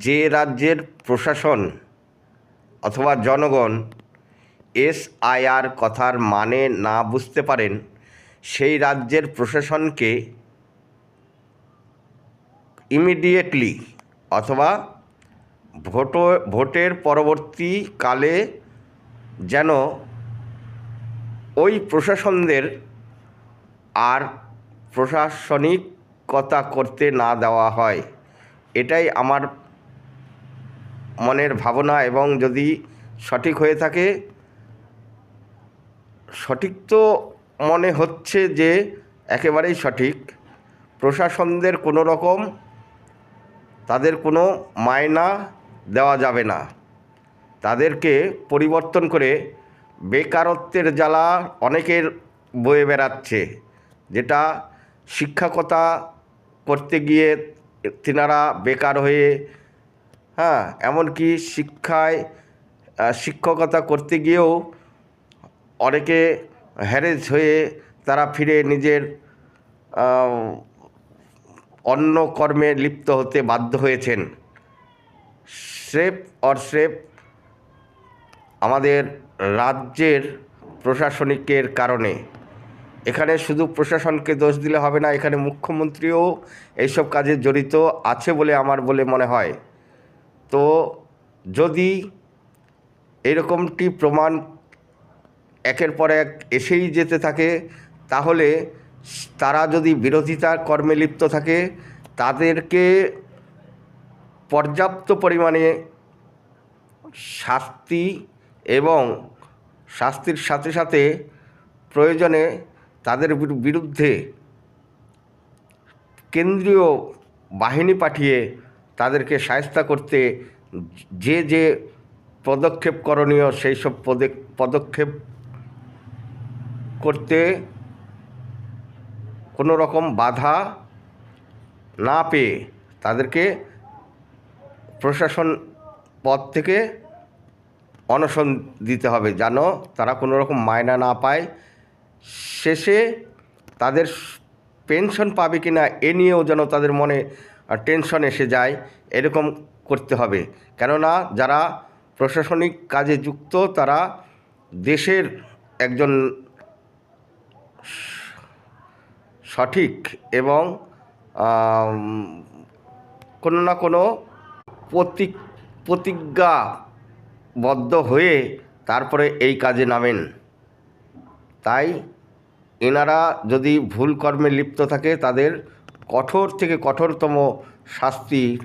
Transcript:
যে রাজ্যের প্রশাসন অথবা জনগণ এসআইআর কথার মানে না বুঝতে পারেন, সেই রাজ্যের প্রশাসনকে ইমিডিয়েটলি অথবা ভোটের পরবর্তীকালে যেন ওই প্রশাসনদের আর প্রশাসনিকতা করতে না দেওয়া হয়। এটাই আমার মনের ভাবনা, এবং যদি সঠিক হয়ে থাকে, সঠিক তো মনে হচ্ছে যে একেবারেই সঠিক। প্রশাসনদের কোনো রকম তাদের কোনো মায়না দেওয়া যাবে না। তাদেরকে পরিবর্তন করে বেকারত্বের জ্বালা অনেকের বয়ে বেড়াচ্ছে, যেটা শিক্ষকতা করতে গিয়ে তিনারা বেকার হয়ে, এমনকি শিক্ষকতা করতে গিয়েও অনেকে হ্যারেস হয়ে তারা ফিরে নিজের অন্য কর্মে লিপ্ত হতে বাধ্য হয়েছেন। স্রেফ আমাদের রাজ্যের প্রশাসনিকের কারণে। এখানে শুধু প্রশাসনকে দোষ দিলে হবে না, এখানে মুখ্যমন্ত্রীও এইসব কাজে জড়িত আছে বলে আমার মনে হয়। তো যদি এরকমটি প্রমাণ একের পর এক এসেই যেতে থাকে, তাহলে তারা যদি বিরোধিতা কর্মে লিপ্ত থাকে, তাদেরকে পর্যাপ্ত পরিমাণে শাস্তি এবং শাস্তির সাথে সাথে প্রয়োজনে তাদের বিরুদ্ধে কেন্দ্রীয় বাহিনী পাঠিয়ে তাদেরকে শায়েস্তা করতে যে পদক্ষেপ করণীয়, সেই সব পদক্ষেপ করতে কোনো রকম বাধা না পেয়ে তাদেরকে প্রশাসন পদ থেকে অনশন দিতে হবে, যেন তারা কোনো রকম মায়না না পায়। শেষে তাদের পেনশন পাবে কি না এ নিয়েও যেন তাদের মনে টেনশন এসে যায়, এরকম করতে হবে। কেননা যারা প্রশাসনিক কাজে যুক্ত, তারা দেশের একজন সঠিক এবং কোনো না কোনো প্রতিজ্ঞাবদ্ধ হয়ে তারপরে এই কাজে নামেন। তাই এনারা যদি ভুল কর্মে লিপ্ত থাকে, তাদের কঠোর থেকে কঠোরতম শাস্তির